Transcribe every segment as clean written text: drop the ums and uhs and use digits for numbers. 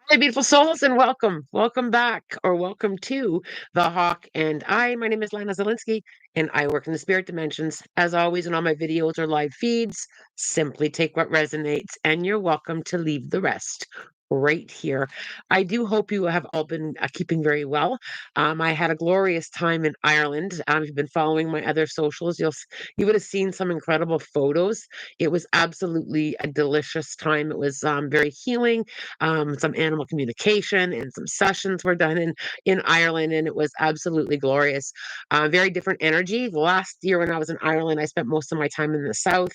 Hey, beautiful souls, and welcome. Welcome back, or welcome to The Hawk and I. My name is Lana Zelinsky, and I work in the spirit dimensions. As always, in all my videos or live feeds, simply take what resonates, and you're welcome to leave the rest right here. I do hope you have all been keeping very well. I had a glorious time in Ireland. If you've been following my other socials, you would have seen some incredible photos. It was absolutely a delicious time. It was very healing. Some animal communication and some sessions were done in Ireland, and it was absolutely glorious. Very different energy. The last year when I was in Ireland, I spent most of my time in the south.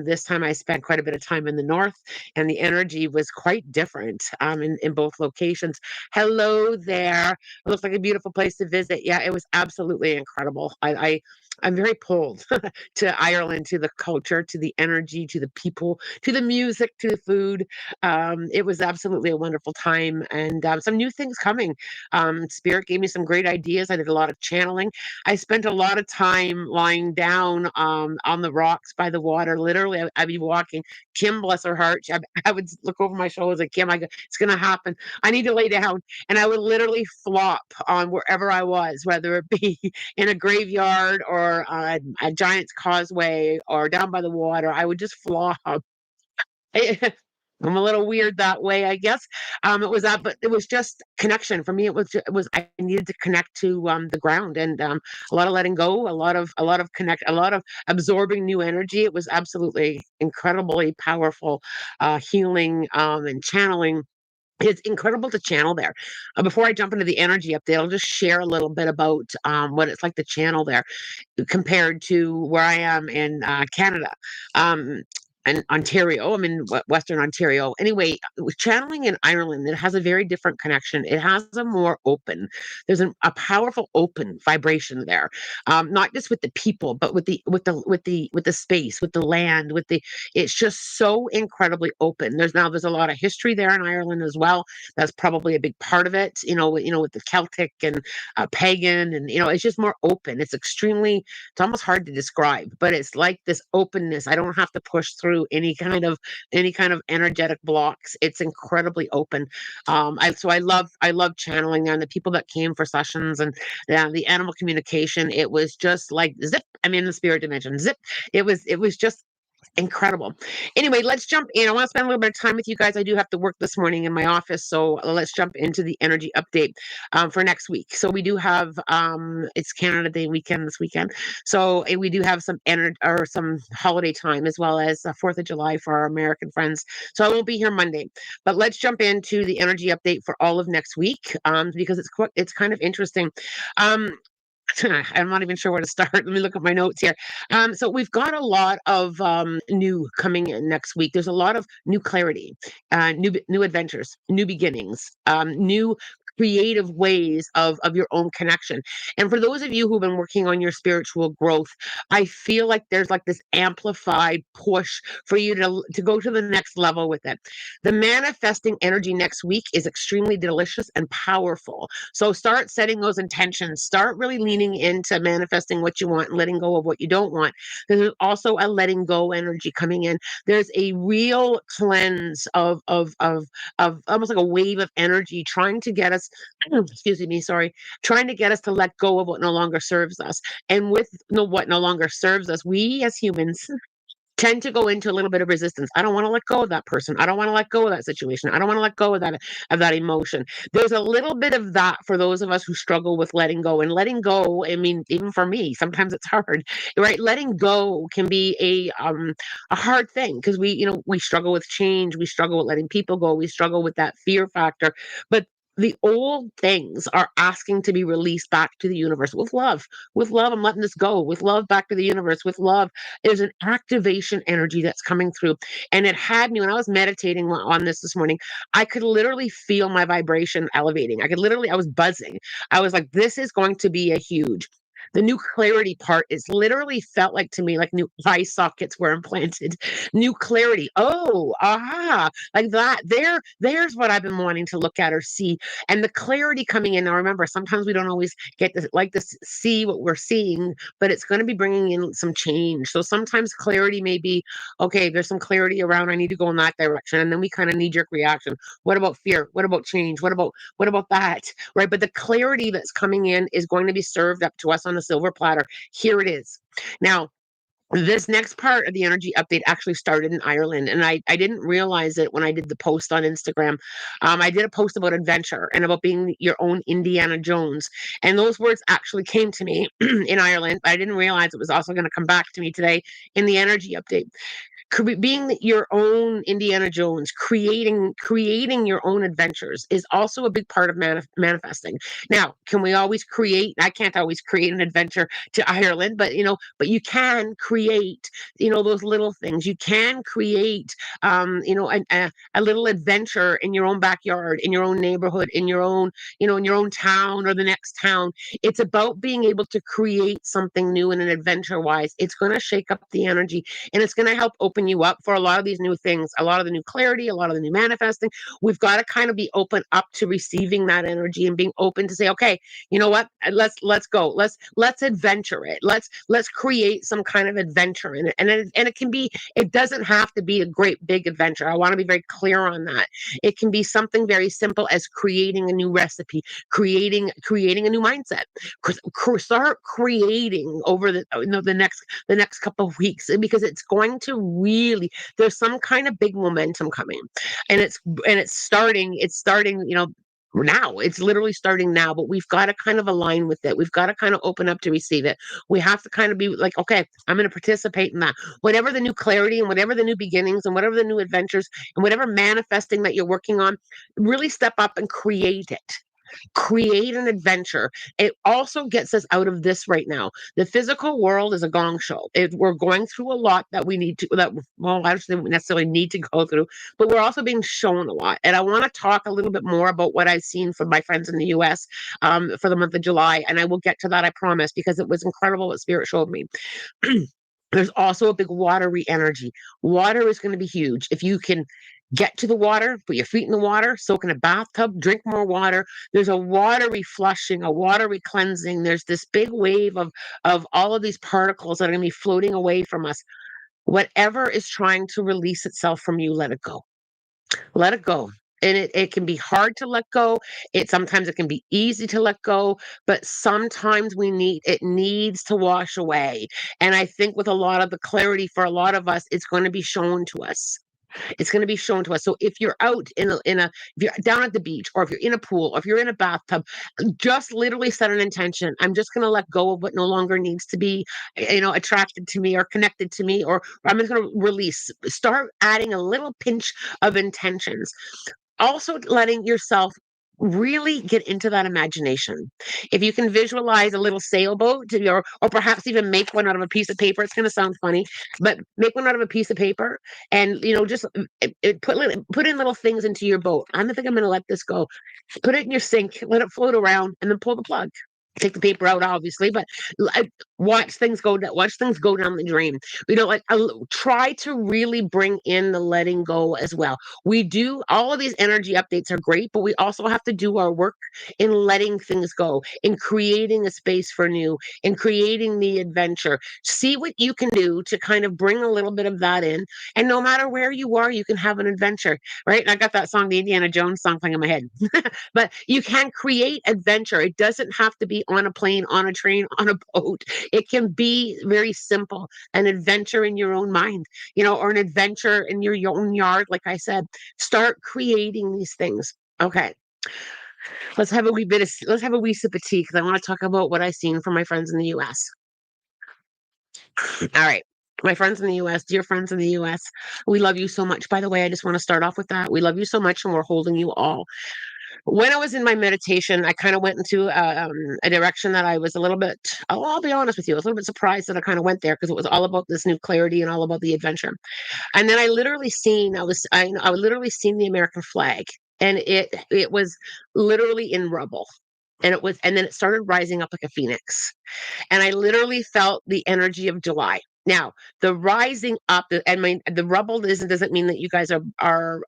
This time I spent quite a bit of time in the north, and the energy was quite different in both locations. Hello there. It looks like a beautiful place to visit. Yeah, it was absolutely incredible. I'm very pulled to Ireland, to the culture, to the energy, to the people, to the music, to the food. It was absolutely a wonderful time, and some new things coming. Spirit gave me some great ideas. I did a lot of channeling. I spent a lot of time lying down on the rocks by the water. Literally, I'd be walking. Kim, bless her heart, I would look over my shoulders like, Kim, it's going to happen. I need to lay down. And I would literally flop on wherever I was, whether it be in a graveyard or a giant's causeway or down by the water. I would just flop. I'm a little weird that way, I guess. It was that, but it was just connection for me. It was I needed to connect to the ground, and a lot of letting go, a lot of connect, a lot of absorbing new energy. It was absolutely incredibly powerful, healing and channeling. It's incredible to channel there. Before I jump into the energy update, I'll just share a little bit about what it's like to channel there compared to where I am in Canada. Um, and Ontario, I'm in Western Ontario. Anyway, with channeling in Ireland, it has a very different connection. It has a more open, there's a powerful open vibration there. Not just with the people, but with the space, with the land, it's just so incredibly open. There's a lot of history there in Ireland as well. That's probably a big part of it, with the Celtic and pagan, and it's just more open. It's almost hard to describe, but it's like this openness. I don't have to push through any kind of energetic blocks. It's incredibly open. I love channeling there, and the people that came for sessions, and the animal communication. It was just like zip. I'm in the spirit dimension. Zip. It was just incredible. Anyway, let's jump in. I want to spend a little bit of time with you guys. I do have to work this morning in my office, so let's jump into the energy update for next week. So we do have it's Canada Day weekend this weekend, so we do have some energy or some holiday time as well as 4th of July for our American friends. So I won't be here Monday, but let's jump into the energy update for all of next week because it's kind of interesting. Um, I'm not even sure where to start. Let me look at my notes here. So we've got a lot of new coming in next week. There's a lot of new clarity, new adventures, new beginnings, new creative ways of your own connection. And for those of you who've been working on your spiritual growth, I feel like there's like this amplified push for you to go to the next level with it. The manifesting energy next week is extremely delicious and powerful. So start setting those intentions. Start really leaning into manifesting what you want and letting go of what you don't want. There's also a letting go energy coming in. There's a real cleanse of almost like a wave of energy trying to get us, excuse me, sorry, trying to get us to let go of what no longer serves us. And with what no longer serves us, we as humans tend to go into a little bit of resistance. I don't want to let go of that person. I don't want to let go of that situation. I don't want to let go of that emotion. There's a little bit of that for those of us who struggle with letting go. And letting go, I mean, even for me, sometimes it's hard, right? Letting go can be a hard thing because we struggle with change. We struggle with letting people go. We struggle with that fear factor. But the old things are asking to be released back to the universe with love. With love, I'm letting this go. With love, back to the universe. With love, there's an activation energy that's coming through. And it had me when I was meditating on this morning, I could literally feel my vibration elevating. I was buzzing. I was like, this is going to be a huge. The new clarity part is literally felt like to me like new eye sockets were implanted. New clarity. Oh, aha. Like that. There's what I've been wanting to look at or see. And the clarity coming in. Now remember, sometimes we don't always get to like to see what we're seeing, but it's going to be bringing in some change. So sometimes clarity may be, okay, there's some clarity around, I need to go in that direction. And then we kind of knee jerk reaction. What about fear? What about change? What about that? Right? But the clarity that's coming in is going to be served up to us on a silver platter. Here it is. Now, this next part of the energy update actually started in Ireland, and I didn't realize it when I did the post on Instagram. I did a post about adventure and about being your own Indiana Jones, and those words actually came to me in Ireland. I didn't realize it was also going to come back to me today in the energy update. Being your own Indiana Jones, creating your own adventures is also a big part of manifesting. Now, can we always create? I can't always create an adventure to Ireland, but but you can create, those little things. You can create, a little adventure in your own backyard, in your own neighborhood, in your own, in your own town or the next town. It's about being able to create something new in an adventure wise. It's going to shake up the energy, and it's going to help open you up for a lot of these new things, a lot of the new clarity, a lot of the new manifesting. We've got to kind of be open up to receiving that energy and being open to say, okay, you know what? Let's go. Let's adventure it. Let's create some kind of adventure in it. And it can be, it doesn't have to be a great big adventure. I want to be very clear on that. It can be something very simple as creating a new recipe, creating a new mindset. Start creating over the next couple of weeks, because it's going to really, there's some kind of big momentum coming, and it's starting now. It's literally starting now, but we've got to kind of align with it. We've got to kind of open up to receive it. We have to kind of be like, okay, I'm going to participate in that, whatever the new clarity and whatever the new beginnings and whatever the new adventures and whatever manifesting that you're working on. Really step up and create it. Create an adventure. It also gets us out of this right now. The physical world is a gong show. We're going through a lot that we need to, well, I don't necessarily need to go through, but we're also being shown a lot. And I want to talk a little bit more about what I've seen from my friends in the US for the month of July. And I will get to that, I promise, because it was incredible what Spirit showed me. There's also a big watery energy. Water is going to be huge. If you can get to the water, put your feet in the water, soak in a bathtub, drink more water. There's a watery flushing, a watery cleansing. There's this big wave of all of these particles that are going to be floating away from us. Whatever is trying to release itself from you, let it go. Let it go. And it can be hard to let go. Sometimes it can be easy to let go, but sometimes it needs to wash away. And I think with a lot of the clarity for a lot of us, it's going to be shown to us. It's going to be shown to us. So if you're out if you're down at the beach, or if you're in a pool, or if you're in a bathtub, just literally set an intention. I'm just going to let go of what no longer needs to be, attracted to me or connected to me, or I'm just going to release. Start adding a little pinch of intentions. Also letting yourself really get into that imagination. If you can visualize a little sailboat, or perhaps even make one out of a piece of paper. It's going to sound funny, but make one out of a piece of paper, and just put in little things into your boat. I don't think I'm going to let this go. Put it in your sink, let it float around, and then pull the plug. Take the paper out, obviously, but watch things go down. Watch things go down the drain. Try to really bring in the letting go as well. We do all of these energy updates are great, but we also have to do our work in letting things go, in creating a space for new, in creating the adventure. See what you can do to kind of bring a little bit of that in, and no matter where you are, you can have an adventure, right? And I got that song, the Indiana Jones song, playing in my head. But you can create adventure. It doesn't have to be on a plane, on a train, on a boat. It can be very simple, an adventure in your own mind, or an adventure in your own yard. Like I said, start creating these things. Okay. Let's have a wee sip of tea, because I want to talk about what I've seen from my friends in the US. All right. My friends in the US, dear friends in the US, we love you so much. By the way, I just want to start off with that. We love you so much, and we're holding you all. When I was in my meditation, I kind of went into a direction that I was a little bit, I'll be honest with you, I was a little bit surprised that I kind of went there, because it was all about this new clarity and all about the adventure. And then I literally seen the American flag, and it was literally in rubble. and then it started rising up like a phoenix. And I literally felt the energy of July. Now, the rising up, and the rubble doesn't mean that you guys are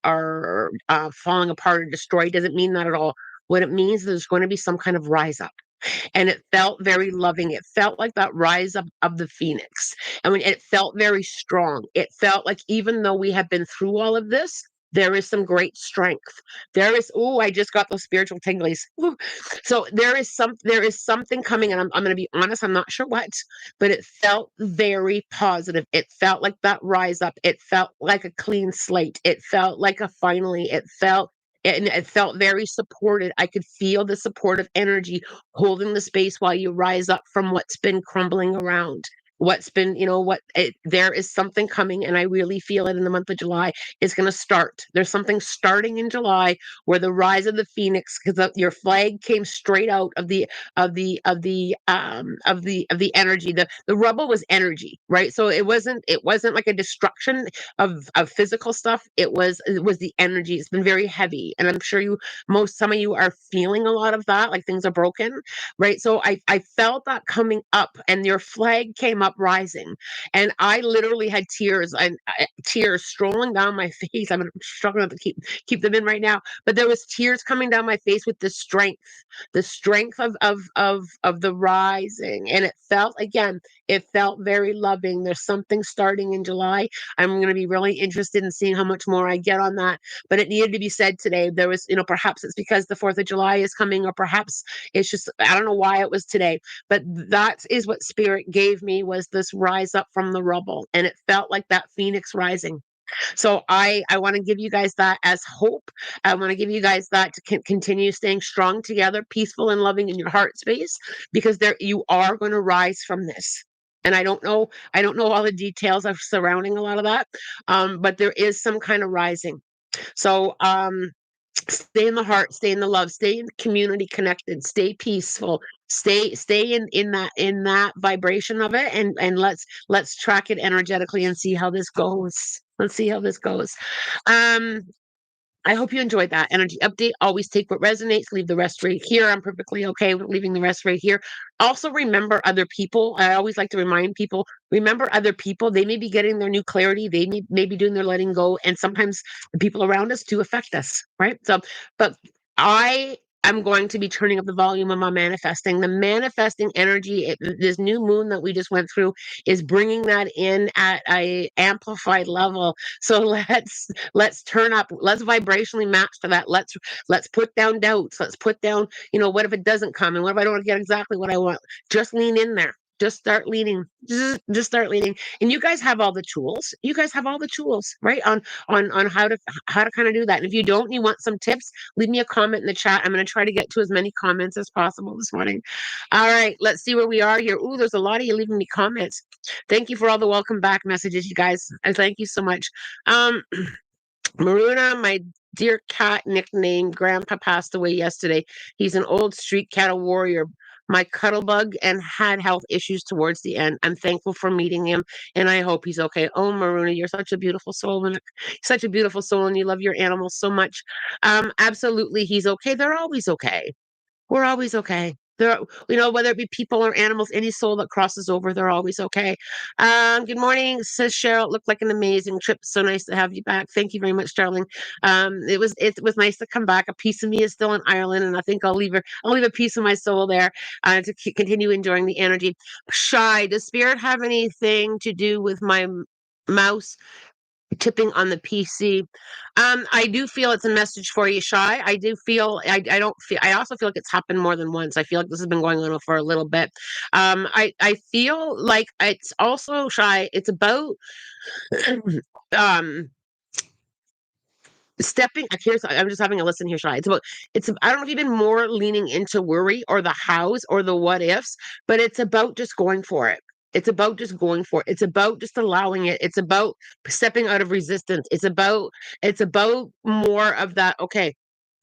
falling apart or destroyed. Doesn't mean that at all. What it means is there's going to be some kind of rise up, and it felt very loving. It felt like that rise up of the phoenix. I mean, it felt very strong. It felt like even though we have been through all of this, there is some great strength. There is, oh, I just got those spiritual tinglies. Ooh. So there is something coming, and I'm going to be honest, I'm not sure what, but it felt very positive. It felt like that rise up. It felt like a clean slate. It felt like a finally. It felt very supported. I could feel the supportive energy holding the space while you rise up from what's been crumbling around. What's been, there is something coming, and I really feel it in the month of July. It's going to start. There's something starting in July where the rise of the phoenix, because your flag came straight out of the energy. The rubble was energy, right? So it wasn't like a destruction of physical stuff. It was the energy. It's been very heavy, and I'm sure some of you are feeling a lot of that, like things are broken, right? So I felt that coming up, and your flag came up rising, and I literally had tears and tears strolling down my face. I'm struggling to keep them in right now, but there was tears coming down my face with the strength of the rising, and it felt very loving. There's something starting in July. I'm going to be really interested in seeing how much more I get on that, but it needed to be said today. There was, perhaps it's because the 4th of July is coming, or perhaps it's just, I don't know why it was today, but that is what spirit gave me, was this rise up from the rubble, and it felt like that phoenix rising. So I want to give you guys that as hope. I want to give you guys that to continue staying strong together, peaceful and loving in your heart space, because you are going to rise from this. And I don't know all the details of surrounding a lot of that, but there is some kind of rising. So stay in the heart, stay in the love, stay in community connected, stay peaceful, stay in that vibration of it, and let's track it energetically and see how this goes. Let's see how this goes. um I hope you enjoyed that energy update. Always take what resonates, leave the rest right here. I'm perfectly okay with leaving the rest right here. Also, remember other people. I always like to remind people, remember other people. They may be getting their new clarity. They may be doing their letting go. And sometimes the people around us do affect us, right? So, but I am going to be turning up the volume of my manifesting. The manifesting energy, this new moon that we just went through, is bringing that in at a amplified level. So let's turn up, let's vibrationally match to that. Let's put down doubts. Let's put down, what if it doesn't come, and what if I don't get exactly what I want? Just lean in there. Just start leading. Just start leading. And you guys have all the tools. You guys have all the tools, right? On how to kind of do that. And if you don't, and you want some tips, leave me a comment in the chat. I'm going to try to get to as many comments as possible this morning. All right, let's see where we are here. Ooh, there's a lot of you leaving me comments. Thank you for all the welcome back messages, you guys. I thank you so much. Maruna, my dear cat nickname, Grandpa passed away yesterday. He's an old street cat, a warrior, my cuddle bug, and had health issues towards the end. I'm thankful for meeting him, and I hope he's okay. Oh, Maruna, you're such a beautiful soul, and such a beautiful soul, and you love your animals so much. Absolutely, he's okay. They're always okay. We're always okay. They're, whether it be people or animals, any soul that crosses over, they're always okay. Good morning, says Cheryl. It looked like an amazing trip. So nice to have you back. Thank you very much, darling. It was nice to come back. A piece of me is still in Ireland, and I think I'll leave a piece of my soul there to continue enjoying the energy. Shy, does spirit have anything to do with my mouse tipping on the PC? I do feel it's a message for you, Shy. I do feel I don't feel I also feel like it's happened more than once. I feel like this has been going on for a little bit. I feel like it's also, Shy, it's about um stepping here's I'm just having a listen here, Shy. I don't know if you've been more leaning into worry or the hows or the what ifs, but it's about just going for it. It's about just going for it. It's about just allowing it. It's about stepping out of resistance. It's about more of that. Okay,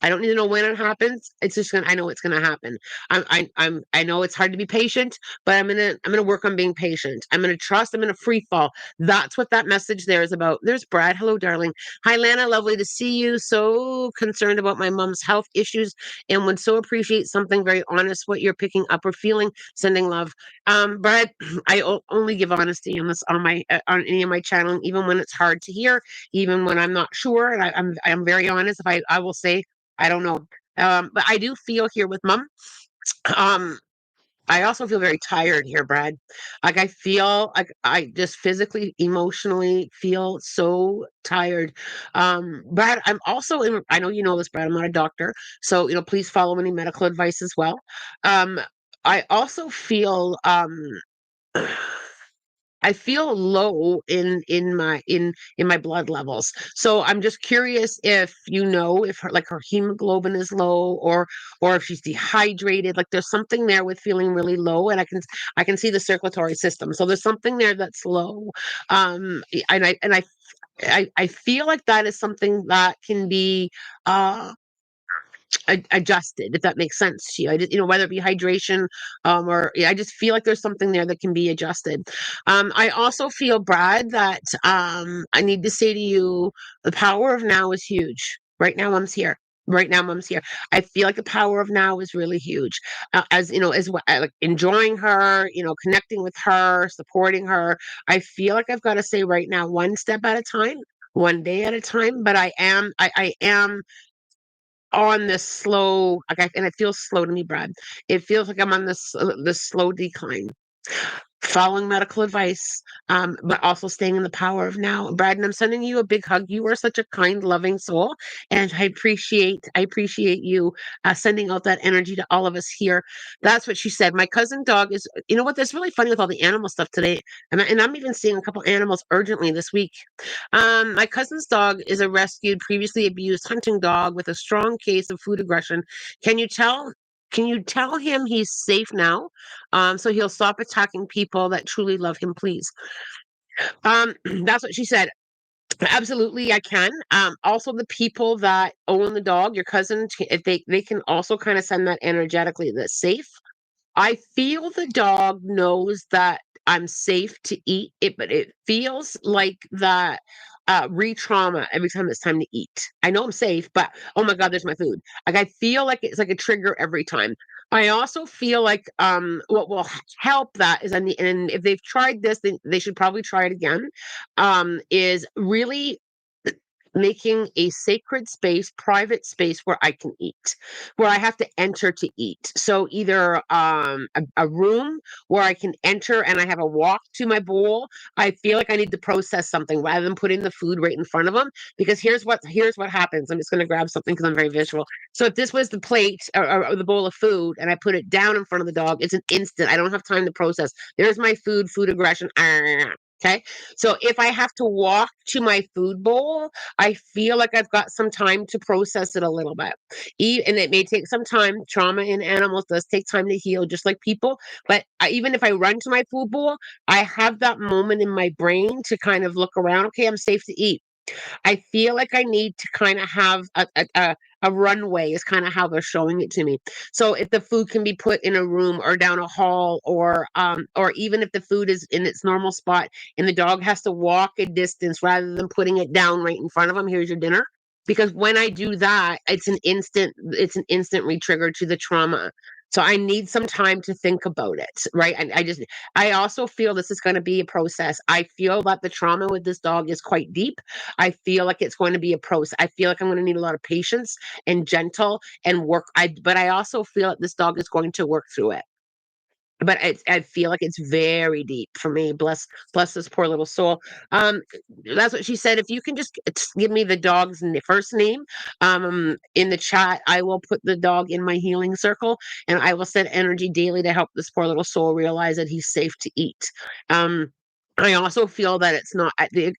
I don't need to know when it happens. It's just gonna. I know it's gonna happen. I know it's hard to be patient, but I'm gonna work on being patient. I'm gonna trust. I'm gonna free fall. That's what that message there is about. There's Brad. Hello, darling. Hi, Lana. Lovely to see you. So concerned about my mom's health issues, and would so appreciate something very honest. What you're picking up or feeling. Sending love. Brad. Only give honesty on this on any of my channeling, even when it's hard to hear, even when I'm not sure, and I'm very honest. If I will say I don't know. But I do feel here with mom. Um, I also feel very tired here, Brad. Like I feel like I just physically, emotionally feel so tired. Brad, I'm also in, I know you know this, Brad. I'm not a doctor, so please follow any medical advice as well. Um, I also feel I feel low in my blood levels. So I'm just curious if if her hemoglobin is low or if she's dehydrated. Like there's something there with feeling really low, and I can see the circulatory system. So there's something there that's low. And I feel like that is something that can be uh adjusted, if that makes sense to you. I just, whether it be hydration, or yeah, I just feel like there's something there that can be adjusted. I also feel, Brad, that I need to say to you, the power of now is huge. Right now, mom's here. Right now, mom's here. I feel like the power of now is really huge. As like enjoying her, connecting with her, supporting her. I feel like I've got to say right now, one step at a time, one day at a time. But I am on this slow, and it feels slow to me, Brad. It feels like I'm on this slow decline, following medical advice, but also staying in the power of now. Brad, and I'm sending you a big hug. You are such a kind, loving soul, and I appreciate you sending out that energy to all of us here. That's what she said. My cousin dog is. You know what? That's really funny with all the animal stuff today, and I'm even seeing a couple animals urgently this week. My cousin's dog is a rescued, previously abused hunting dog with a strong case of food aggression. Can you tell? Can you tell him he's safe now? So he'll stop attacking people that truly love him, please. That's what she said. Absolutely, I can. Also, the people that own the dog, your cousin, if they can also kind of send that energetically that's safe. I feel the dog knows that I'm safe to eat it, but it feels like that re-trauma every time it's time to eat. I know I'm safe, but oh my God, there's my food. Like I feel like it's like a trigger every time. I also feel like what will help that is, and if they've tried this, they should probably try it again. Is really making a sacred space, private space where I can eat, where I have to enter to eat. So either a room where I can enter and I have a walk to my bowl. I feel like I need to process something rather than putting the food right in front of them. Because here's what happens. I'm just going to grab something because I'm very visual. So if this was the plate or the bowl of food and I put it down in front of the dog, it's an instant. I don't have time to process. There's my food aggression. Okay. So if I have to walk to my food bowl, I feel like I've got some time to process it a little bit. And it may take some time. Trauma in animals does take time to heal, just like people. But even if I run to my food bowl, I have that moment in my brain to kind of look around. Okay, I'm safe to eat. I feel like I need to kind of have a runway is kind of how they're showing it to me. So if the food can be put in a room or down a hall, or even if the food is in its normal spot and the dog has to walk a distance rather than putting it down right in front of them, here's your dinner. Because when I do that, it's an instant re-trigger to the trauma. So I need some time to think about it, right? And I also feel this is going to be a process. I feel that the trauma with this dog is quite deep. I feel like it's going to be a process. I feel like I'm going to need a lot of patience and gentle and work. But I also feel that this dog is going to work through it. But I feel like it's very deep for me. Bless this poor little soul. Um, that's what she said. If you can just give me the dog's first name, in the chat, I will put the dog in my healing circle, and I will send energy daily to help this poor little soul realize that he's safe to eat. Um, I also feel that it's not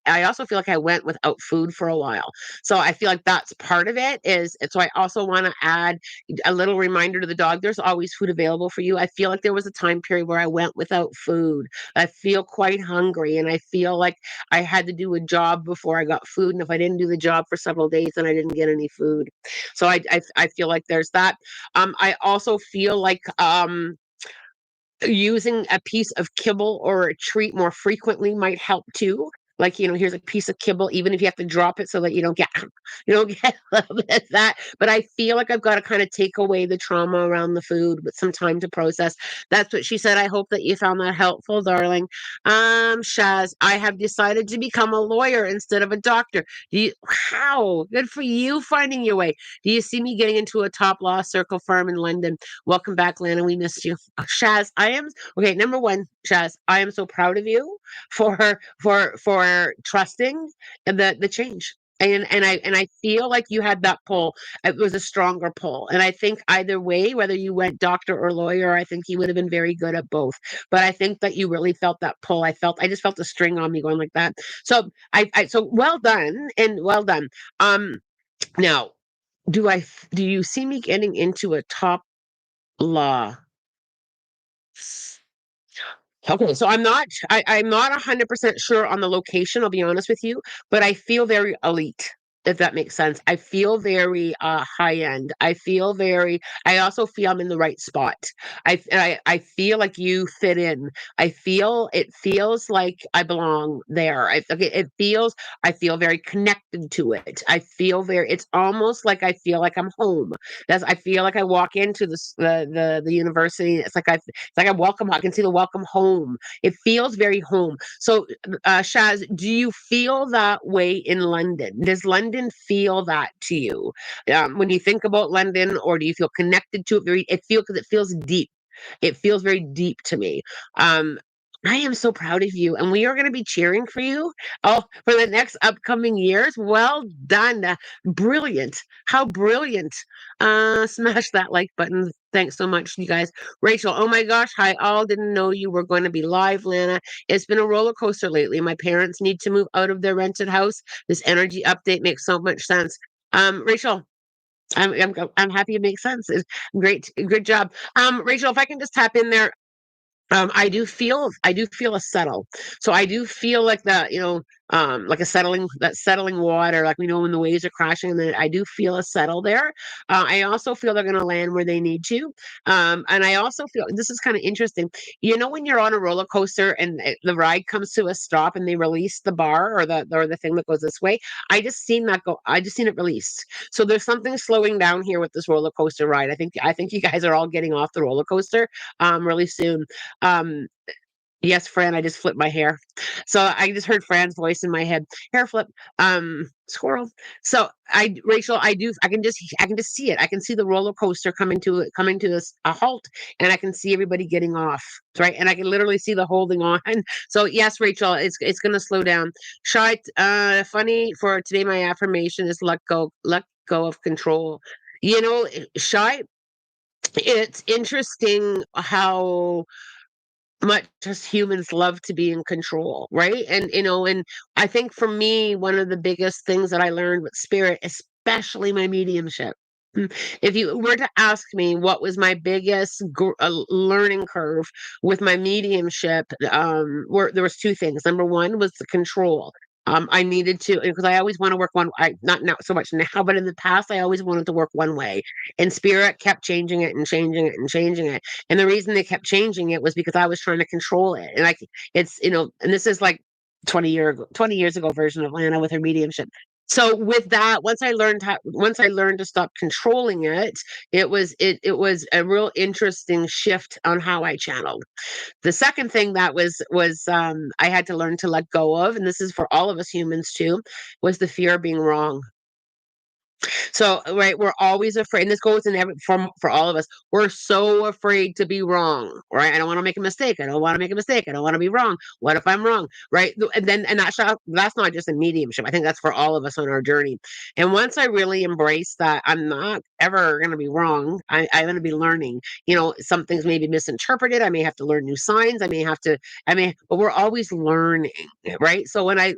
I also feel like I went without food for a while. So I feel like that's part of it is and so I also wanna add a little reminder to the dog, there's always food available for you. I feel like there was a time period where I went without food. I feel quite hungry, and I feel like I had to do a job before I got food, and if I didn't do the job for several days, then I didn't get any food. So I feel like there's that. I also feel like, using a piece of kibble or a treat more frequently might help too. Like, here's a piece of kibble, even if you have to drop it so that you don't get a little bit of that. But I feel like I've got to kind of take away the trauma around the food with some time to process. That's what she said. I hope that you found that helpful, darling. Shaz, I have decided to become a lawyer instead of a doctor. How good for you finding your way. Do you see me getting into a top law circle firm in London? Welcome back, Lana. We missed you. Shaz, I am okay. Number one, Shaz, I am so proud of you for trusting the change. And I feel like you had that pull. It was a stronger pull. And I think either way, whether you went doctor or lawyer, I think you would have been very good at both. But I think that you really felt that pull. I just felt a string on me going like that. So so well done and well done. Now do you see me getting into a top law? Okay, so I'm not 100% sure on the location, I'll be honest with you, but I feel very elite, if that makes sense. I feel very high end. I also feel I'm in the right spot. I feel like you fit in. It feels like I belong there. I feel very connected to it. It's almost like I feel like I'm home. I feel like I walk into the university. It's like a welcome. I can see the welcome home. It feels very home. So, Shaz, do you feel that way in London? Does London feel that to you when you think about London, or do you feel connected to it? Because it feels deep. It feels very deep to me. Um, I am so proud of you, and we are going to be cheering for you. Oh, for the next upcoming years. Well done, brilliant. How brilliant! Smash that like button. Thanks so much, you guys. Rachel, oh my gosh, hi all. Didn't know you were going to be live, Lana. It's been a roller coaster lately. My parents need to move out of their rented house. This energy update makes so much sense. Rachel, I'm happy it makes sense. It's great, good job. Rachel, if I can just tap in there, I do feel a settle. So I do feel like like that settling water, like we know when the waves are crashing, and then I do feel a settle there. I also feel they're going to land where they need to, and I also feel this is kind of interesting. When you're on a roller coaster and the ride comes to a stop and they release the bar or the thing that goes this way. I just seen it released. So there's something slowing down here with this roller coaster ride. I think you guys are all getting off the roller coaster really soon. um, yes, Fran, I just flipped my hair. So I just heard Fran's voice in my head. Hair flip. Squirrel. So Rachel, I can just see it. I can see the roller coaster coming to this a halt, and I can see everybody getting off. Right. And I can literally see the holding on. So yes, Rachel, it's gonna slow down. Shy, funny for today, my affirmation is let go of control. Shy, it's interesting how much as humans love to be in control, right? And I think for me, one of the biggest things that I learned with spirit, especially my mediumship. If you were to ask me what was my biggest learning curve with my mediumship, there was two things. Number one was the control. I needed to because I always want to work one. Not so much now, but in the past, I always wanted to work one way, and spirit kept changing it and changing it and changing it. And the reason they kept changing it was because I was trying to control it. And and this is like 20 years ago version of Lana with her mediumship. So with that, once I learned to stop controlling it, it was a real interesting shift on how I channeled. The second thing that was I had to learn to let go of, and this is for all of us humans too, was the fear of being wrong. So, right, we're always afraid, and this goes in for all of us. We're so afraid to be wrong, right? I don't want to make a mistake. I don't want to make a mistake. I don't want to be wrong. What if I'm wrong, right? That's not just a mediumship. I think that's for all of us on our journey. And once I really embraced that, I'm not. ever going to be wrong. I'm going to be learning. Some things may be misinterpreted. I may have to learn new signs. But we're always learning, right? So when I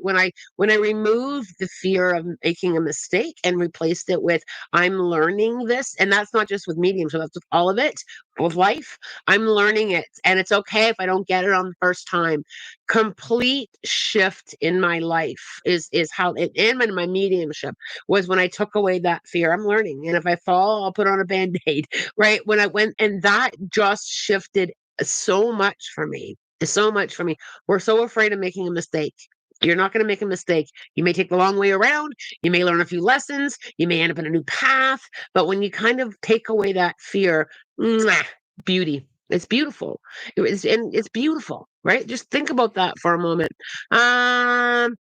removed the fear of making a mistake and replaced it with I'm learning this, and that's not just with medium, so that's with all of it, with life. I'm learning it, and it's okay if I don't get it on the first time. Complete shift in my life is how it and in my mediumship was when I took away that fear. I'm learning, and if I fall, I'll put on a band-aid, right? When I went, and that just shifted so much for me. So much for me. We're so afraid of making a mistake. You're not going to make a mistake. You may take the long way around. You may learn a few lessons. You may end up in a new path. But when you kind of take away that fear, mwah, beauty. It's beautiful. And it's beautiful, right? Just think about that for a moment. Um,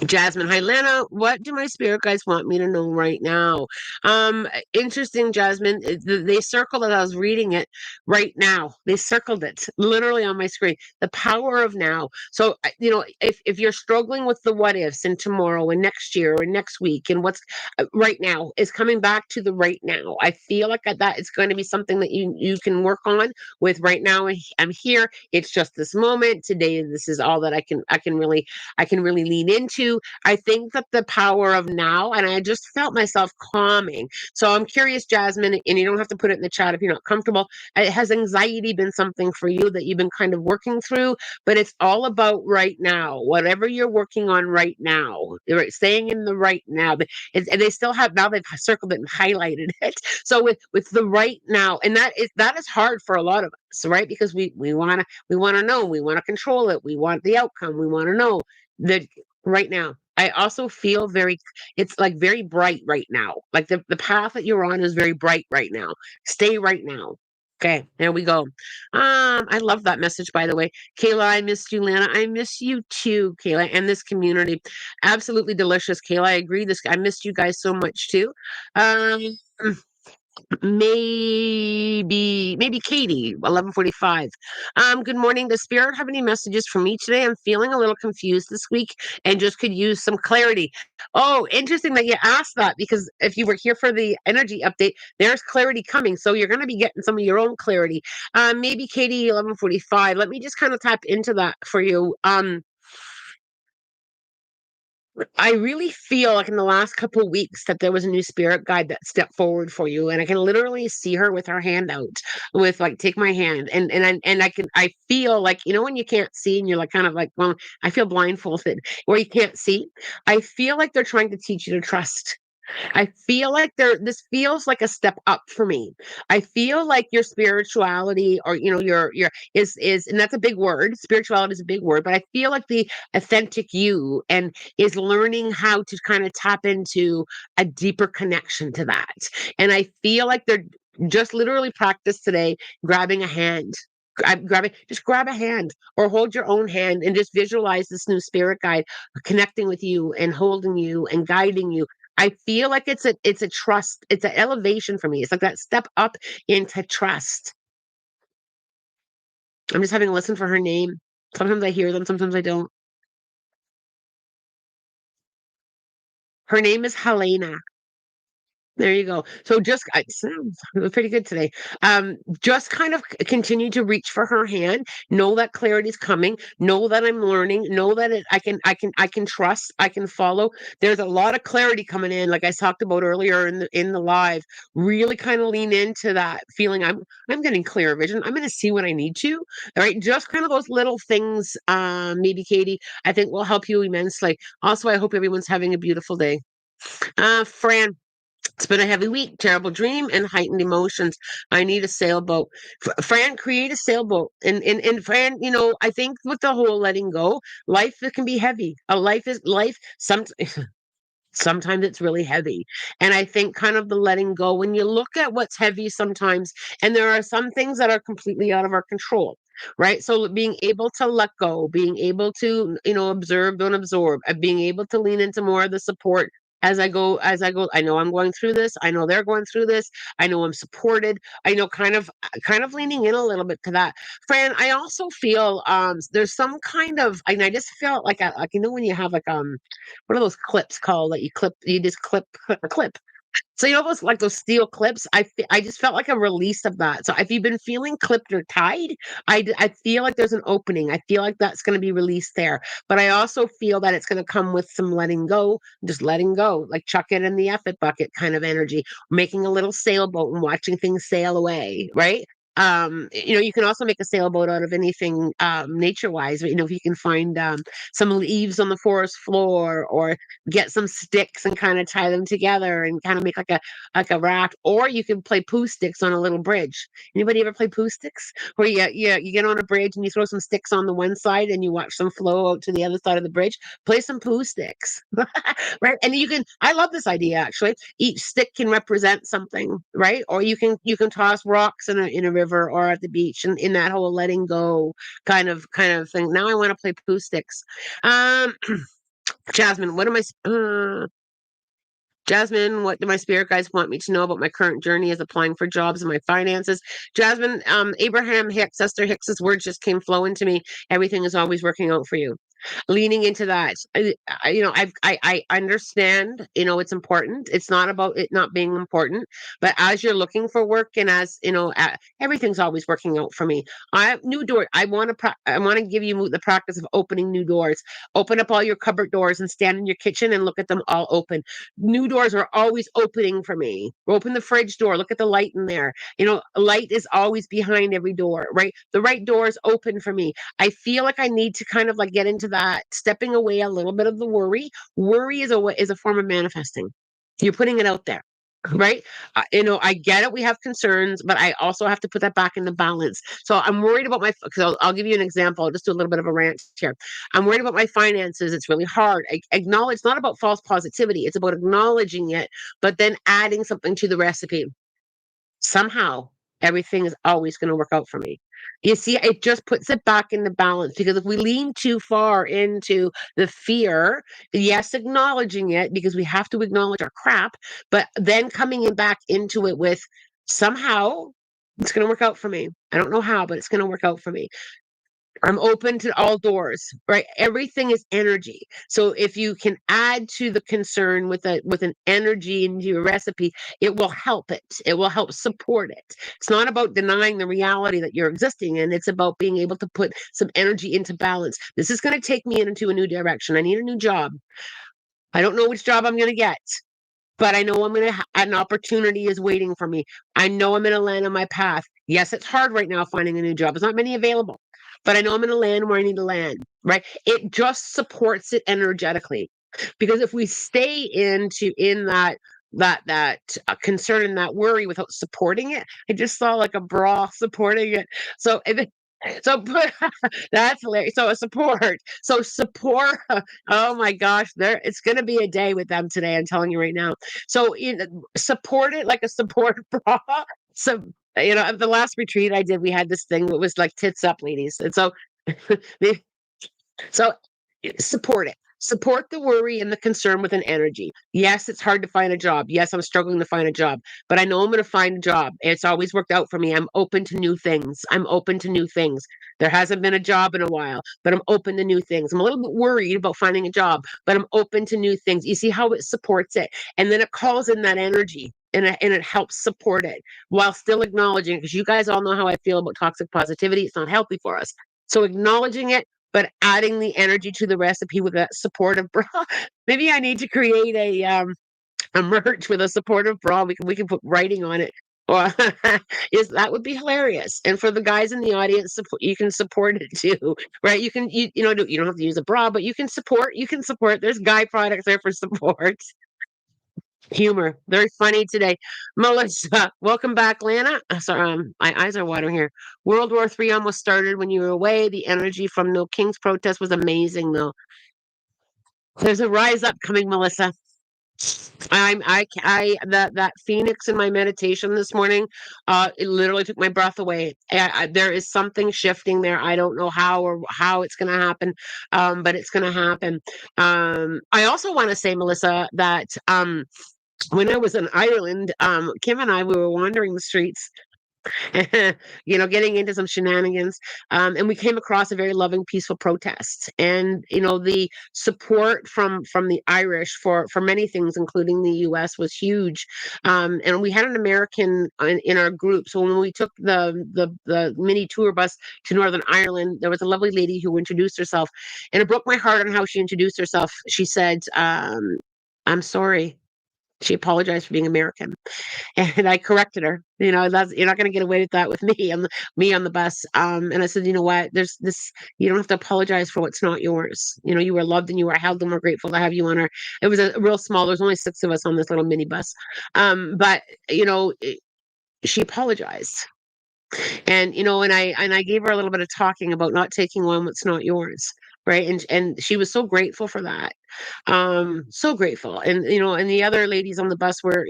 Jasmine, hi Lana. What do my spirit guides want me to know right now? Interesting, Jasmine. They circled it. I was reading it right now. They circled it literally on my screen. The power of now. So, if you're struggling with the what ifs and tomorrow and next year and next week and what's right now is coming back to the right now. I feel like that it's going to be something that you can work on with right now. I'm here. It's just this moment today. This is all that I can really lean into. I think that the power of now, and I just felt myself calming. So I'm curious, Jasmine, and you don't have to put it in the chat if you're not comfortable. Has anxiety been something for you that you've been kind of working through? But it's all about right now, whatever you're working on right now, right, staying in the right now. And they still have, now they've circled it and highlighted it. So with the right now, and that is hard for a lot of us, right? Because we want to know, we want to control it, we want the outcome, we want to know that right now. I also feel it's like very bright right now. Like the path that you're on is very bright right now. Stay right now. Okay, there we go. I love that message, by the way. Kayla, I missed you. Lana, I miss you too, Kayla, and this community. Absolutely delicious, Kayla. I agree. I missed you guys so much too. Um, maybe Katie, 11:45. Good morning. Does Spirit have any messages for me today? I'm feeling a little confused this week and just could use some clarity. Oh, interesting that you asked that, because if you were here for the energy update, there's clarity coming. So you're going to be getting some of your own clarity. Maybe Katie, 11:45. Let me just kind of tap into that for you. I really feel like in the last couple of weeks that there was a new spirit guide that stepped forward for you, and I can literally see her with her hand out, with like, "Take my hand," and I feel like, when you can't see and you're like kind of like, well, I feel blindfolded, where you can't see. I feel like they're trying to teach you to trust. I feel like this feels like a step up for me. I feel like your spirituality, or your is and that's a big word. Spirituality is a big word, but I feel like the authentic you and is learning how to kind of tap into a deeper connection to that. And I feel like they're just literally practice today grabbing a hand. Just grab a hand or hold your own hand and just visualize this new spirit guide connecting with you and holding you and guiding you. I feel like it's a trust, it's an elevation for me. It's like that step up into trust. I'm just having a listen for her name. Sometimes I hear them, sometimes I don't. Her name is Helena. There you go. So just it sounds pretty good today. Just kind of continue to reach for her hand. Know that clarity is coming. Know that I'm learning. Know that I can trust. I can follow. There's a lot of clarity coming in, like I talked about earlier in the live. Really kind of lean into that feeling. I'm getting clear vision. I'm going to see what I need to. All right, just kind of those little things. Maybe Katie, I think will help you immensely. Also, I hope everyone's having a beautiful day. Fran. It's been a heavy week, terrible dream, and heightened emotions. I need a sailboat. Fran, create a sailboat. And Fran, I think with the whole letting go, life it can be heavy. A life is life. Sometimes it's really heavy. And I think kind of the letting go, when you look at what's heavy sometimes, and there are some things that are completely out of our control. Right. So being able to let go, being able to, observe, don't absorb, being able to lean into more of the support as I go, I know I'm going through this. I know they're going through this. I know I'm supported. I know kind of leaning in a little bit to that. Fran, I also feel there's some kind of, and I just felt like when you have like what are those clips called that you just clip a clip. So those like those steel clips, I just felt like a release of that. So if you've been feeling clipped or tied, I feel like there's an opening. I feel like that's going to be released there. But I also feel that it's going to come with some letting go, just letting go, like chuck it in the F it bucket kind of energy, making a little sailboat and watching things sail away, right? You can also make a sailboat out of anything nature wise. If you can find some leaves on the forest floor, or get some sticks and kind of tie them together and kind of make like a raft, or you can play poo sticks on a little bridge. Anybody ever play poo sticks? Where you get on a bridge and you throw some sticks on the one side and you watch them flow out to the other side of the bridge. Play some poo sticks. Right, and I love this idea actually. Each stick can represent something, right? Or you can toss rocks in a river or at the beach, and in that whole letting go kind of thing. Now I want to play poo sticks. um Jasmine, Jasmine, what do my spirit guides want me to know about my current journey as applying for jobs and my finances? Jasmine, Abraham Hicks, Esther Hicks's words just came flowing to me. Everything is always working out for you. Leaning into that, I understand. It's important. It's not about it not being important, but as you're looking for work, and as everything's always working out for me. I have new door. I want to give you the practice of opening new doors. Open up all your cupboard doors and stand in your kitchen and look at them all open. New doors are always opening for me. Open the fridge door, look at the light in there. Light is always behind every door, right? The right door is open for me. I feel like I need to kind of like get into that, stepping away a little bit of the worry. Worry is a form of manifesting. You're putting it out there. Right. I get it. We have concerns, but I also have to put that back into balance. So I'm worried about because I'll give you an example. I'll just do a little bit of a rant here. I'm worried about my finances. It's really hard. I acknowledge it's not about false positivity. It's about acknowledging it, but then adding something to the recipe. Somehow everything is always going to work out for me. You see, it just puts it back into balance, because if we lean too far into the fear, yes, acknowledging it, because we have to acknowledge our crap, but then coming in back into it with somehow it's going to work out for me. I don't know how, but it's going to work out for me. I'm open to all doors, right? Everything is energy. So if you can add to the concern with an energy into your recipe, it will help it. It will help support it. It's not about denying the reality that you're existing in. It's about being able to put some energy into balance. This is going to take me into a new direction. I need a new job. I don't know which job I'm going to get, but I know an opportunity is waiting for me. I know I'm going to land on my path. Yes, it's hard right now finding a new job. There's not many available, but I know I'm going to land where I need to land, right? It just supports it energetically. Because if we stay in that concern and that worry without supporting it, I just saw like a bra supporting it. So if it, so put that's hilarious. So a support. So support. Oh my gosh, it's gonna be a day with them today. I'm telling you right now. So support it like a support bra. So at the last retreat I did, we had this thing that was like tits up, ladies, and so they so support it. Support the worry and the concern with an energy. Yes, it's hard to find a job. Yes, I'm struggling to find a job, but I know I'm going to find a job. It's always worked out for me. I'm open to new things. I'm open to new things. There hasn't been a job in a while, but I'm open to new things. I'm a little bit worried about finding a job, but I'm open to new things. You see how it supports it, and then it calls in that energy. And it helps support it while still acknowledging, because you guys all know how I feel about toxic positivity. It's not healthy for us. So acknowledging it, but adding the energy to the recipe with a supportive bra. Maybe I need to create a merch with a supportive bra. We can put writing on it. Or that would be hilarious. And for the guys in the audience, you can support it too, right? You don't have to use a bra, but you can support. You can support. There's guy products there for support. Humor, very funny today. Melissa, welcome back. Lana, sorry, my eyes are watering here. World War III almost started when you were away. The energy from No King's protest was amazing, though. There's a rise up coming, Melissa. That phoenix in my meditation this morning, it literally took my breath away. There is something shifting there. I don't know how it's going to happen, but it's going to happen. I also want to say, Melissa, that when I was in Ireland, Kim and I, we were wandering the streets, getting into some shenanigans. And we came across a very loving, peaceful protest. And, the support from the Irish for many things, including the US, was huge. And we had an American in our group. So when we took the mini tour bus to Northern Ireland, there was a lovely lady who introduced herself. And it broke my heart on how she introduced herself. She said, I'm sorry. She apologized for being American. And I corrected her. That's you're not going to get away with that with me on the bus. And I said, you know what? There's this. You don't have to apologize for what's not yours. You were loved and you were held, and we're grateful to have you on our. It was a real small. There's only 6 of us on this little mini bus. But she apologized. And I gave her a little bit of talking about not taking on what's not yours, right? And she was so grateful for that, so grateful. And the other ladies on the bus were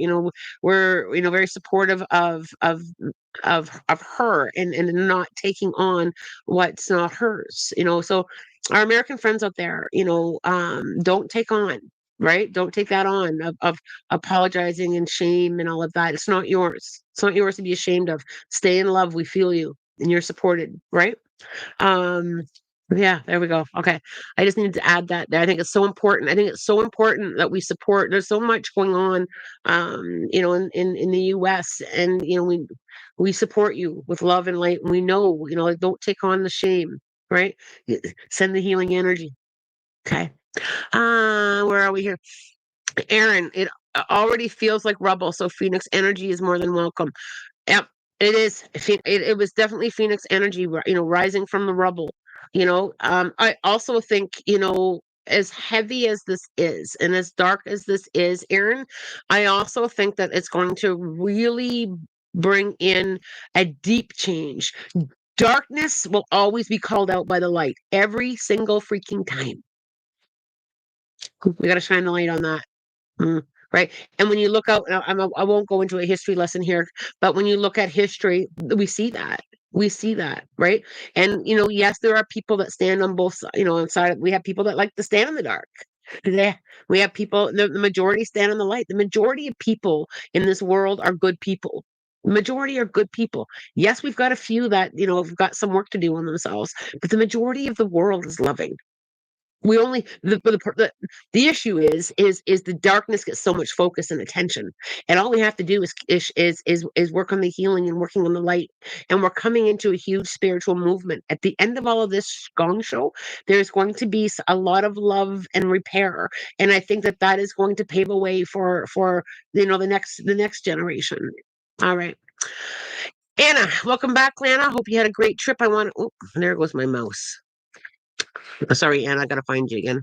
very supportive of her, and not taking on what's not hers. So our American friends out there, don't take on. Right? Don't take that on of apologizing and shame and all of that. It's not yours. It's not yours to be ashamed of. Stay in love. We feel you and you're supported, right? Um, yeah, there we go. Okay. I just needed to add that there. I think it's so important. I think it's so important that we support. There's so much going on, in the US, and, we support you with love and light. And we know, like, don't take on the shame, right? Send the healing energy. Okay. Where are we here? Aaron, it already feels like rubble, so Phoenix energy is more than welcome. Yep, it is. It was definitely Phoenix energy, rising from the rubble. I also think, as heavy as this is and as dark as this is, Aaron, I also think that it's going to really bring in a deep change. Darkness will always be called out by the light every single freaking time. We got to shine the light on that. Right. And when you look out, I won't go into a history lesson here, but when you look at history, we see that. We see that, right? And, yes, there are people that stand on both, on side. We have people that like to stand in the dark. They, we have people, the majority stand on the light. The majority of people in this world are good people. The majority are good people. Yes, we've got a few that, have got some work to do on themselves, but the majority of the world is loving. We only the issue is the darkness gets so much focus and attention, and all we have to do is work on the healing and working on the light, and we're coming into a huge spiritual movement. At the end of all of this gong show, there's going to be a lot of love and repair, and I think that is going to pave a way for the next generation. All right. Anna, welcome back, Lana. Hope you had a great trip. There goes my mouse. Sorry, Anna, I gotta find you again.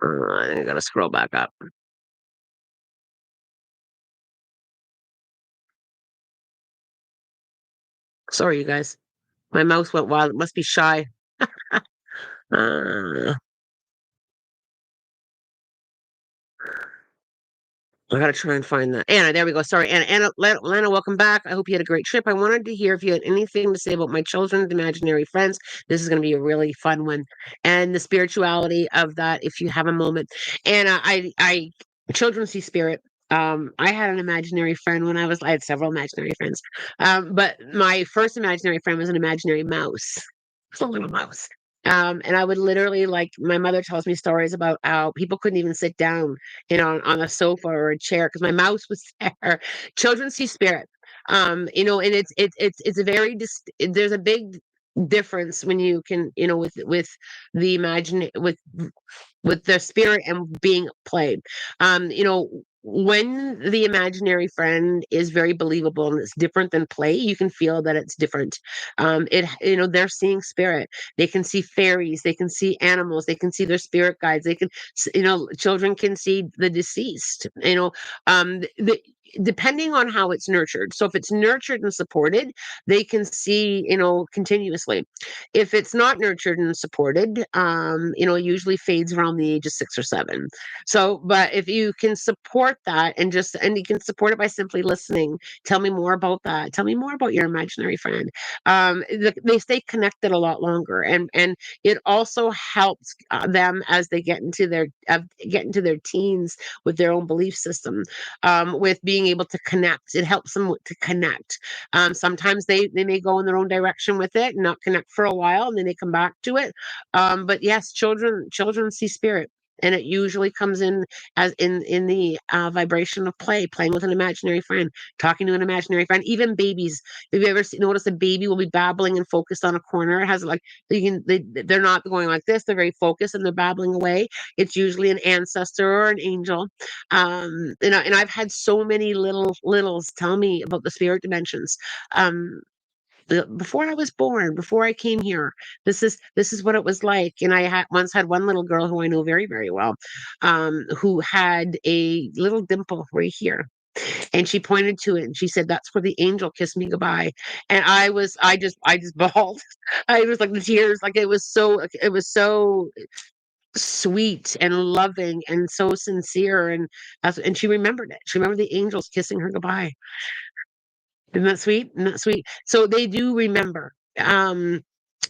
I gotta scroll back up. Sorry, you guys. My mouse went wild. It must be shy. Uh, I gotta try and find that. Anna, there we go. Sorry, Anna. Lana, welcome back. I hope you had a great trip. I wanted to hear if you had anything to say about my children's imaginary friends. This is gonna be a really fun one, and the spirituality of that. If you have a moment, Anna, children see spirit. I had an imaginary friend I had several imaginary friends. But my first imaginary friend was an imaginary mouse. It's a little mouse. And I would literally, like, my mother tells me stories about how people couldn't even sit down, on a sofa or a chair because my mouse was there. Children see spirit. And it's a there's a big difference when you can, with the imagine with the spirit and being played. When the imaginary friend is very believable and it's different than play, you can feel that it's different. They're seeing spirit. They can see fairies. They can see animals. They can see their spirit guides. They can, children can see the deceased. Depending on how it's nurtured. So if it's nurtured and supported, they can see, continuously. If it's not nurtured and supported, it usually fades around the age of 6 or 7. So, but if you can support that and you can support it by simply listening, tell me more about that. Tell me more about your imaginary friend. They stay connected a lot longer, and it also helps them as they get into their teens with their own belief system, with being able to connect. It helps them to connect. Sometimes they may go in their own direction with it and not connect for a while, and then they come back to it. But yes, children see spirit, and it usually comes in as in the vibration of play, playing with an imaginary friend, talking to an imaginary friend. Even babies. Have you ever noticed a baby will be babbling and focused on a corner? It has like they're not going like this. They're very focused and they're babbling away. It's usually an ancestor or an angel. And I've had so many littles tell me about the spirit dimensions. Before I was born, before I came here, this is what it was like. And I once had one little girl who I know very, very well, who had a little dimple right here. And she pointed to it and she said, "That's where the angel kissed me goodbye." And I just bawled. I was like the tears, like it was so sweet and loving and so sincere. And she remembered it. She remembered the angels kissing her goodbye. Isn't that sweet? Isn't that sweet? So they do remember.